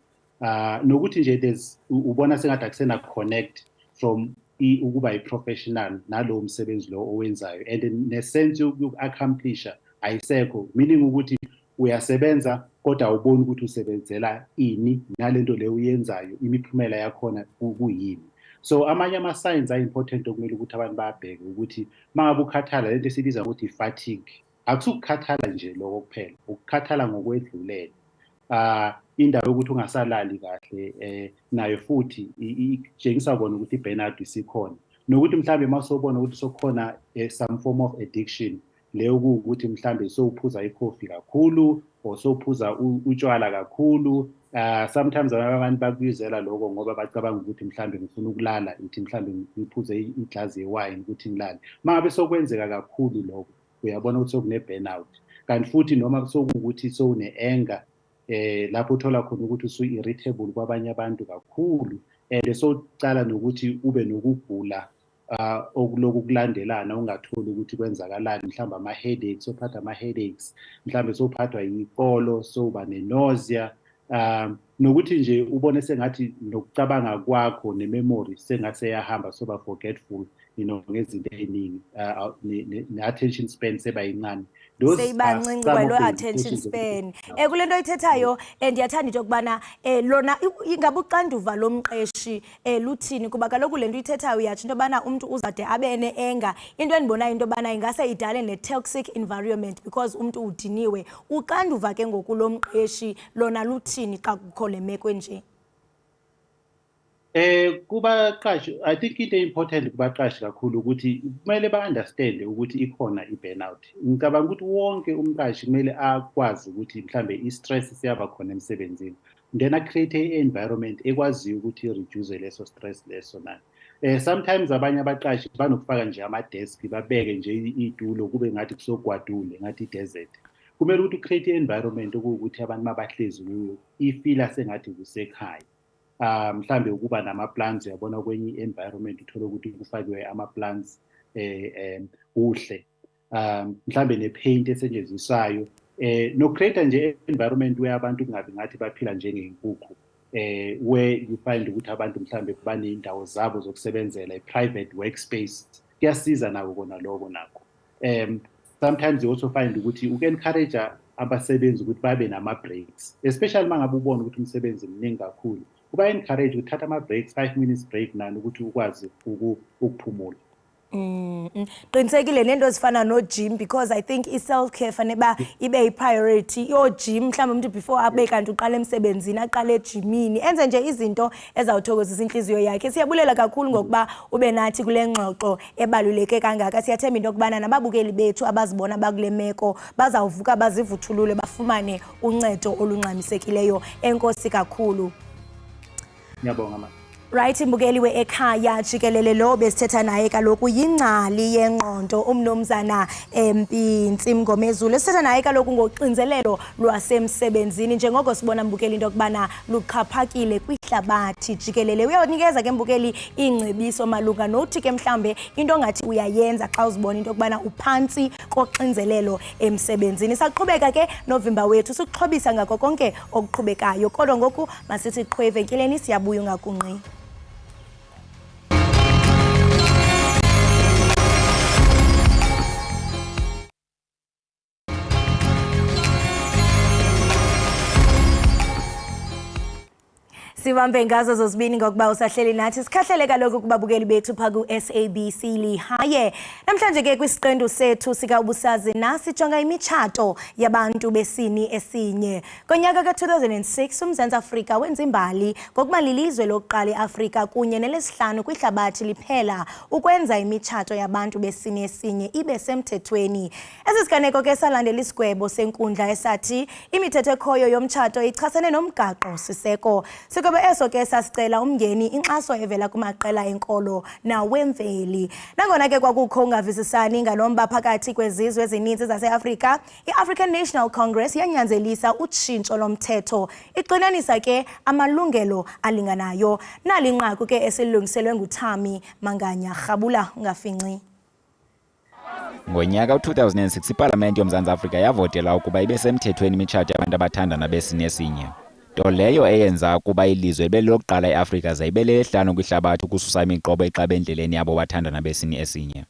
[SPEAKER 16] Nokuthi nje ubona sengathi akusena connect from ukuba i-professional nalowo msebenzi lo owenzayo, and nesense yoku-accomplisha ayisekho, meaning ukuthi uyasebenza kodwa uboni ukuthi usebenzela ini nalento le uyenzayo imiphumela yakhona kuyini. So amanye ama-signs are-important okumele ukuthi abantu babheke ukuthi mangabe ukhathala, lento esibiza ukuthi i-fatigue, akusukukhathala nje lokho kuphela, ukukhathala ngokwedlulele. Indawo yokuthi ungasalali kahle nayo futhi njengisabona ukuthi i-burnout isikhona, nokuthi mhlambe masobona ukuthi sokhona some form of addiction leyo ukuthi mhlambe sowuphuza ikhofi kakhulu or sowuphuza utshwala kakhulu. Sometimes abantu bakuyizela lokho ngoba bacabanga ukuthi mhlambe ngifuna ukulala, ithi mhlambe ngiphuze iglass yewine ukuthi ngilale. Mangabe sokwenzeka kakhulu lokho, uyabona ukuthi sokune-burnout. Kanti futhi noma sokuthi sowune-anger, lapho uthola khona ukuthi usu-irritable kwabanye abantu kakhulu, and socala nokuthi ube nokugula okuloku kulandelana ungatholi ukuthi kwenzakalani, mhlawumbe ama-headaches, sophatha ama-headaches, mhlawumbe sophathwa yiqolo, soba ne-nausea, nokuthi nje ubone sengathi nokucabanga kwakho nememory sengase yahamba soba forgetful ngezinto eziningi ne-attention span seba yincane.
[SPEAKER 1] Seyibancinci kwalo attention span. Kule nto oyithethayo ndiyathanda into yokubana lona ingabe uxanduva lomqeshi luthini, kuba kaloku le nto uyithethayo uyatsho into yobana umntu uzade abe ne-enga. Into endibonayo into yobana ingase idale ne-toxic environment because umntu udiniwe. Uxanduva ke ngoku lomqeshi lona luthini xa kukho le meko nje?
[SPEAKER 16] Kubaqashi, I think into important kubaqashi kakhulu ukuthi kumele ba-understand ukuthi ikhona i-burnout. Ngicabanga ukuthi wonke umqashi kumele akwazi ukuthi mhlambe i-stress siyaba khona emsebenzini, then a-create i-environment ekwaziyo ukuthi i-reduce leso stress leso nayo. Sometimes abanye abaqashi banokufaka nje ama-desk babeke nje iy'tulo kube ngathi kusogwadule ngathi i-desert. Kumele ukuthi u-create i-environment ukuthi abantu mabahlezi kuyo ifila sengathi kusekhaya. Mhlambe ukuba nama-plants uyabona kwenye i-environment uthole ukuthi kufakiwe ama-plants uhle, mhlambe ne-paint esetshenziswayo, no-create nje environment where abantu kungabi ngathi baphila njengey'nkukhu, where you find ukuthi abantu mhlambe baney'ndawo zabo zokusebenzela, i-private workspace, kuyasiza nako kona lokho nakho. Sometimes you also find ukuthi uku-encourage abasebenzi ukuthi babe nama-breaks, especially uma ngabe ubona ukuthi umsebenzi mningi kakhulu, uba-encourage uthatha ama-breaks, 5 minutes break nani ukuthi ukwazi ukuphumula.
[SPEAKER 1] Qinisekile nento ezifana no-gym because I think i-self-care fanele ibe yi-priority. Yo-gym mhlawumbe umuntu before abe kanti uqala emsebenzini aqale ejimini enze nje izinto ezawuthokozisa inhliziyo yakhe. Siyabulela kakhulu ngokuba ube nathi kule ngxoxo ebaluleke kangaka. Siyathemba into yokubana nababukeli bethu abazibona bakule meko bazawuvuka bazivuthulule bafumane uncedo olungxamisekileyo. Enkosi kakhulu.
[SPEAKER 16] Ngiyabonga mama.
[SPEAKER 1] Right, mbukeli we-Ekhaya Jikelele lo besithetha naye kaloku yingcali yengqondo umnomzana Mpintsi Mngomezulu. Sithetha naye kaloku ngoxinzelelo lwasemsebenzini njengoko sibona mbukeli into yokubana luxhaphakile kwihlabathi jikelele. Uyanikeza ke mbukeli ingcebiso malunga nothi ke mhlambe into ongathi uyayenza xa uzibona into yokubana uphantsi koxinzelelo emsebenzini. Saqhubeka ke novimba wethu sikuxhobisa ngako konke okuqhubekayo, kodwa ngoku masithi qhwe evenkileni siyabuya ngakunqi. Sibambe ngazo zozibini ngokuba usahleli nathi sikhahlele kaloku kubabukeli bethu pha ku-SABC lihaye. Namhlanje ke kwisiqendu sethu sikaUbusazi nasijonga imitshato yabantu besini esinye. Konyaka ka-2006 uMzantsi Afrika wenza imbali ngokuba lilizwe lokuqala eAfrika kunye nelesihlanu kwihlabathi liphela ukwenza imitshato yabantu besini esinye ibe semthethweni. Esi siganeko ke salandela isigwebo senkundla esathi imithetho ekhoyo yomtshato ichasene nomgaqo siseko. Sigwebo eso ke sasicela umngeni inkxaso evela kumaqela enkolo nawemveli. Nangona ke kwakukho ungavisisani ngalomba phakathi kwezizwe ezininzi zaseAfrika, i-African National Congress yanyanzelisa utshintsho lomthetho, igxinanisa ke amalungelo alinganayo. Nali nqaku ke esilungiselwe nguThami Manganya. Rhabula ungafinci.
[SPEAKER 17] Ngonyaka u-2006 iParlamente yoMzantsi Afrika yavotela ukuba ibe semthethweni imitshato yabantu abathandana besini esinye. Nto leyo eyenza ukuba ilizwe libe lokuqala eAfrika ze ibe lesihlanu kwihlabathi ukususa imiqobo exabe endleleni yabo bathandana besini esinye.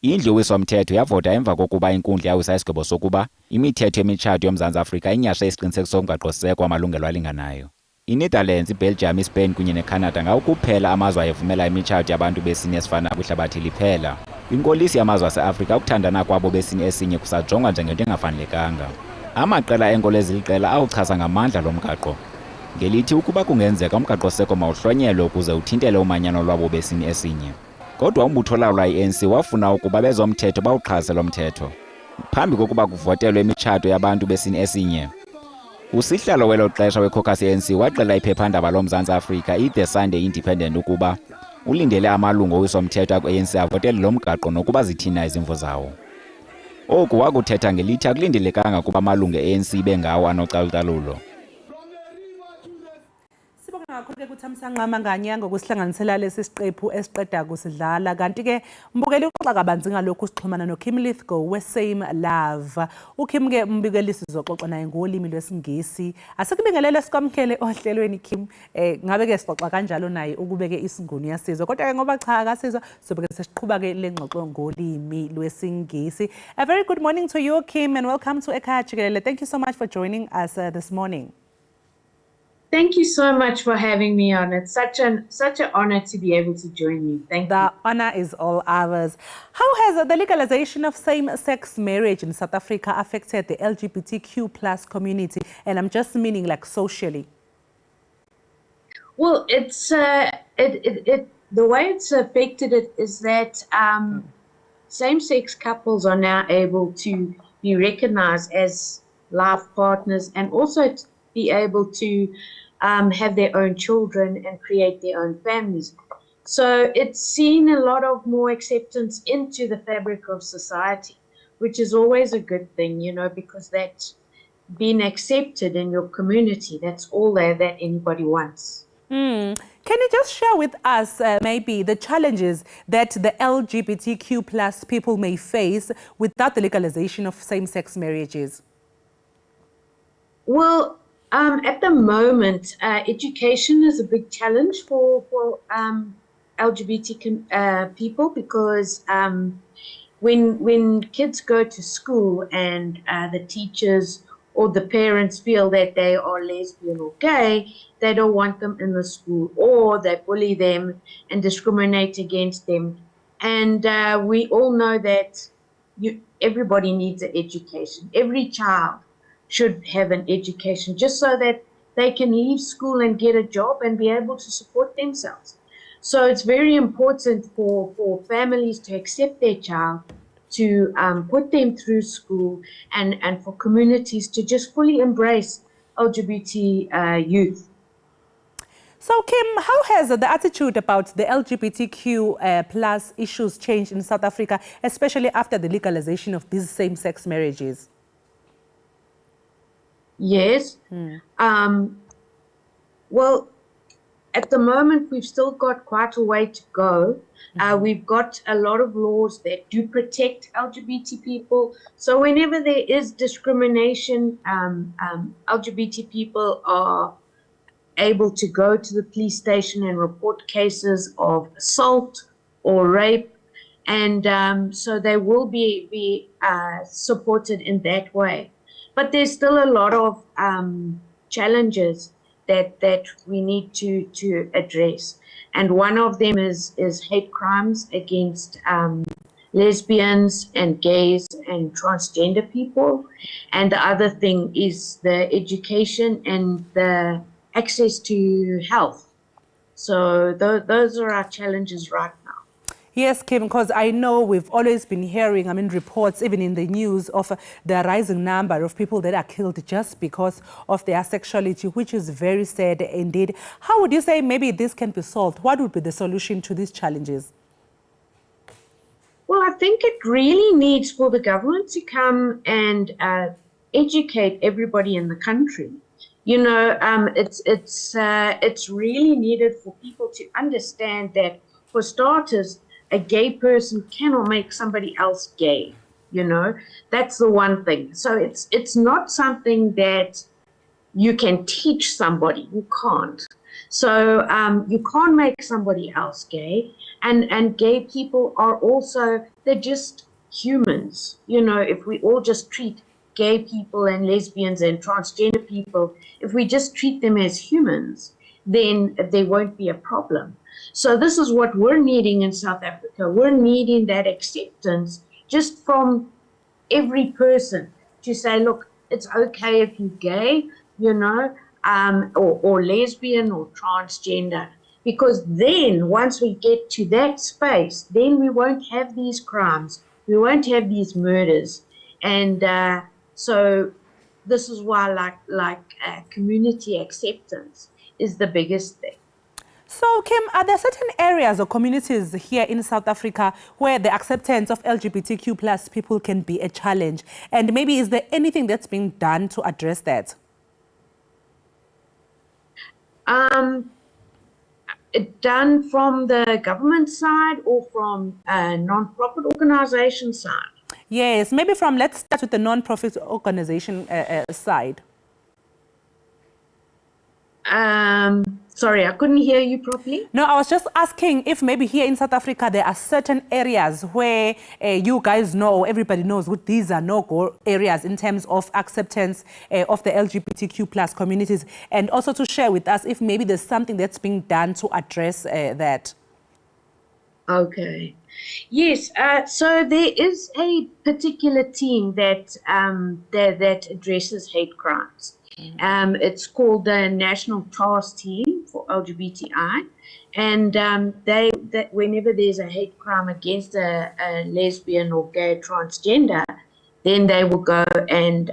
[SPEAKER 17] Indlu yowiso-mthetho yavota emva kokuba inkundla yawisa isigwebo sokuba imithetho yemitshato yoMzantsi Afrika inyhashe isiqinisekiso somgaqo-siseko wamalungelo alinganayo. INetherlands, iBelgium, iSpain kunye neCanada ngawukuphela amazwe ayevumela imitshato yabantu besini esifana kwihlabathi liphela. Kwinkolisi yamazwe aseAfrika ukuthandana kwabo besini esinye kusajongwa njengento engafanelekanga. Amaqela enkolo eziliqela awuchaza ngamandla lo mgaqo ngelithi ukuba kungenzeka umgaqo-seko mawuhlonyelwe ukuze uthintele umanyano lwabo besini esinye. Kodwa umbutho olawula i-ANC wafuna ukuba bezomthetho bawuxhase lo mthetho. Phambi kokuba kuvotelwe imitshato yabantu besini esinye, usihlalo welo xesha we-caucus ye-ANC waxela iphephandaba loMzantsi Afrika i-The Sunday Independent ukuba ulindele amalungu owiso-mthetho aku-ANC avotele lo mgaqo nokuba zithina izimvo zawo. Oku wakuthetha ngelithi akulindelekanga kuba amalungu e-ANC ibe ngawo anocalucalulo.
[SPEAKER 2] Sibonga kakhulu-ke ukuthi amsanqama nganyanga ukusihlanganisela lesi siqephu esiqeda kusidlala kanti-ke mbukeli uxoxa kabanzi ngalokhu sixhumana noKim Lithgow we-Same Love. UKim-ke mbukeli sizoxoxa naye ngolimi lwesiNgisi. Asikubingelele sikwamukele ohlelweni Kim. Ngabe-ke sixoxa kanjalo naye ukube-ke isinguni yasizwa. Kodwa-ke ngoba cha akasizwa sobe-ke sesiqhuba-ke le ngxoxo ngolimi lwesiNgisi. A very good morning to you, Kim, and welcome to Ekhaya Jikelele. Thank you so much for joining us this morning.
[SPEAKER 18] Thank you so much for having me on. It's such an honor to be able to join you. Thank you.
[SPEAKER 2] The honor is all ours. How has the legalization of same-sex marriage in South Africa affected the LGBTQ plus community? And I'm just meaning like socially.
[SPEAKER 18] Well, it's the way it's affected it is that same-sex couples are now able to be recognized as life partners and also to be able to have their own children and create their own families. So it's seen a lot of more acceptance into the fabric of society, which is always a good thing, you know, because that's being accepted in your community. That's all that anybody wants.
[SPEAKER 2] Can you just share with us maybe the challenges that the LGBTQ plus people may face without the legalization of same-sex marriages?
[SPEAKER 18] Well, at the moment, education is a big challenge for LGBT people because when kids go to school and the teachers or the parents feel that they are lesbian or gay, they don't want them in the school, or they bully them and discriminate against them. And we all know that everybody needs an education. Every child should have an education just so that they can leave school and get a job and be able to support themselves. So it's very important for families to accept their child, to put them through school, and for communities to just fully embrace LGBT youth.
[SPEAKER 2] So Kim, how has the attitude about the LGBTQ plus issues changed in South Africa, especially after the legalization of these same-sex marriages?
[SPEAKER 18] Yes. Well, at the moment, we've still got quite a way to go. We've got a lot of laws that do protect LGBT people. So whenever there is discrimination, LGBT people are able to go to the police station and report cases of assault or rape. And so they will be supported in that way. But there's still a lot of challenges that we need to address. And one of them is hate crimes against lesbians and gays and transgender people. And the other thing is the education and the access to health. So those are our challenges right now.
[SPEAKER 2] Yes, Kim, because I know we've always been hearing, reports, even in the news, of the rising number of people that are killed just because of their sexuality, which is very sad indeed. How would you say maybe this can be solved? What would be the solution to these challenges?
[SPEAKER 18] Well, I think it really needs for the government to come and educate everybody in the country. You know, it's really needed for people to understand that, for starters, a gay person cannot make somebody else gay, you know. That's the one thing. So it's not something that you can teach somebody. You can't. So you can't make somebody else gay. And gay people are also, they're just humans. You know, if we all just treat gay people and lesbians and transgender people, if we just treat them as humans, then there won't be a problem. So this is what we're needing in South Africa. We're needing that acceptance just from every person to say, look, it's okay if you're gay, you know, or lesbian or transgender. Because then once we get to that space, then we won't have these crimes. We won't have these murders. And so this is why community acceptance is the biggest thing.
[SPEAKER 2] So, Kim, are there certain areas or communities here in South Africa where the acceptance of LGBTQ plus people can be a challenge? And maybe is there anything that's being done to address that?
[SPEAKER 18] it done from the government side or from a non-profit organization side?
[SPEAKER 2] Yes, maybe let's start with the non-profit organization side.
[SPEAKER 18] Sorry, I couldn't hear you properly.
[SPEAKER 2] No, I was just asking if maybe here in South Africa there are certain areas where you guys know, everybody knows what these are no-go areas in terms of acceptance of the LGBTQ plus communities, and also to share with us if maybe there's something that's being done to address that.
[SPEAKER 18] Okay. Yes, so there is a particular team that that addresses hate crimes. It's called the National Task Team for LGBTI, and that whenever there's a hate crime against a lesbian or gay transgender, then they will go and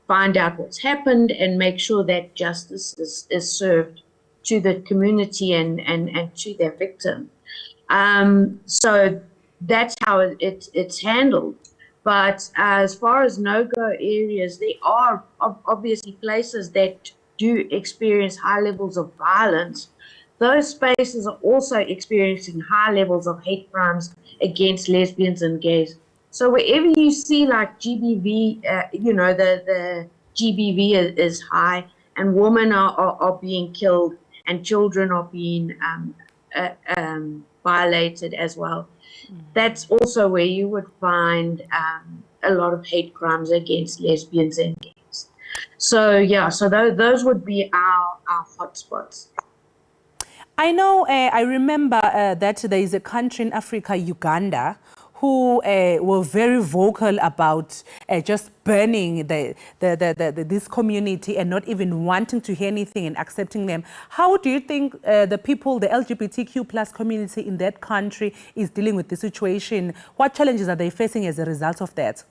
[SPEAKER 18] find out what's happened and make sure that justice is served to the community and to their victim. So that's how it's handled. But as far as no-go areas, there are obviously places that do experience high levels of violence. Those spaces are also experiencing high levels of hate crimes against lesbians and gays. So wherever you see like GBV, the GBV is high, and women are being killed, and children are being violated as well. That's also where you would find a lot of hate crimes against lesbians and gays. So yeah, so those would be our hotspots.
[SPEAKER 2] I know, I remember that there is a country in Africa, Uganda, who were very vocal about just burning this community and not even wanting to hear anything and accepting them. How do you think the people, the LGBTQ plus community in that country is dealing with the situation? What challenges are they facing as a result of that?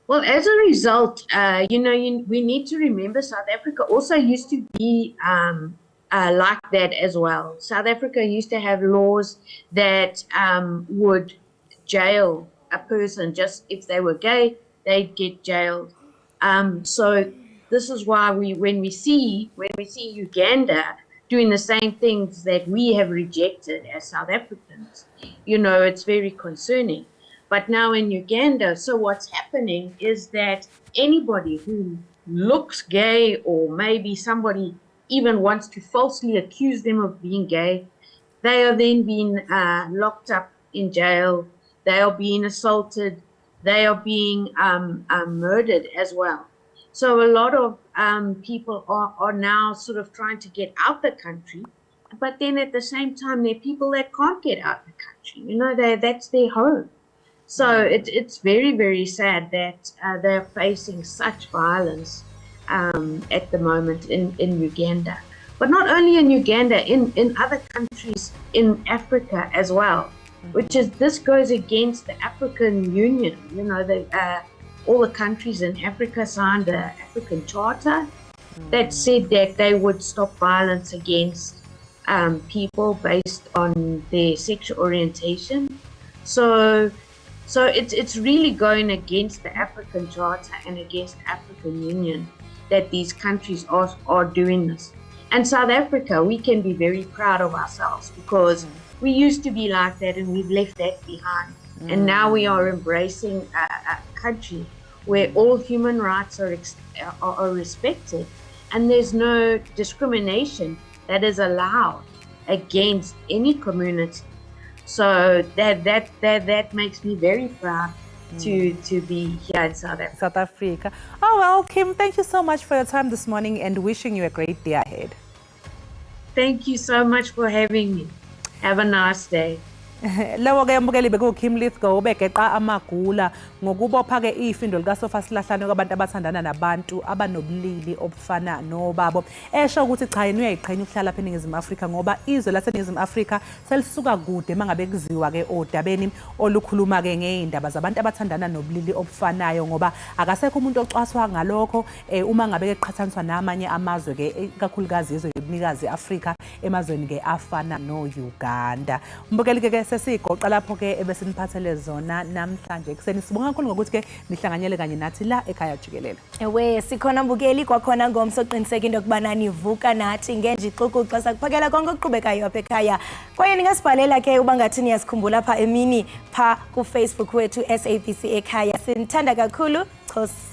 [SPEAKER 18] Well, as a result, we need to remember South Africa also used to be like that as well. South Africa used to have laws that would jail a person just if they were gay, they'd get jailed. So this is why when we see Uganda doing the same things that we have rejected as South Africans, it's very concerning. But now in Uganda, so what's happening is that anybody who looks gay, or maybe somebody even wants to falsely accuse them of being gay, they are then being locked up in jail, they are being assaulted, they are being murdered as well. So a lot of people are now sort of trying to get out the country, but then at the same time, there are people that can't get out the country. That's their home. So it's very, very sad that they're facing such violence at the moment in Uganda. But not only in Uganda, in other countries in Africa as well, this goes against the African Union. All the countries in Africa signed the African Charter that said that they would stop violence against people based on their sexual orientation. So it's really going against the African Charter and against the African Union that these countries are doing this. And South Africa, we can be very proud of ourselves because we used to be like that and we've left that behind. And now we are embracing a country where all human rights are respected and there's no discrimination that is allowed against any community. So that makes me very proud to be here in South Africa.
[SPEAKER 2] Oh, well, Kim, thank you so much for your time this morning and wishing you a great day ahead.
[SPEAKER 18] Thank you so much for having me. Have a nice day.
[SPEAKER 2] Lawo ke mbukeli bekuKim Lithgow begeqa amagula ngokubopha ke ifindo likaSofa Silahlane kwabantu abathandana nabantu abanobulili obufana nobabo esho ukuthi cha yena uyayiqhenya ukuhlala lapha eNingizimu Afrika ngoba izwe laseNingizimu Afrika selisuka kude mangabe kuziwa ke odabeni olukhuluma ke ngeindaba zabantu abathandana nobulili obufanayo ngoba akasekho umuntu ocwaswa ngalokho uma ngabe keqhathaniswa namanye amazwe ke kakhulukazi izwe libunikazi Afrika emazweni ke afana no Uganda. Mbukeli ke sesigoqa lapho ke ebesiniphathele zona namhlanje ekseni. Sibonga kakhulu ngokuthi ke nihlanganyele kanye nathi la ekhaya jikelele.
[SPEAKER 1] Ewe sikhona mbukeli kwakhona ngomso oqiniseka into yokubana nivuka nathi ngenje ixukuxa sakuphakela konke okuqhubekayo apha ekhaya. Kwaye ningasibhalela ke uba ngathi niyasikhumbula pha emini pha ku Facebook wethu SABC ekhaya. Sinithanda kakhulu. Chos.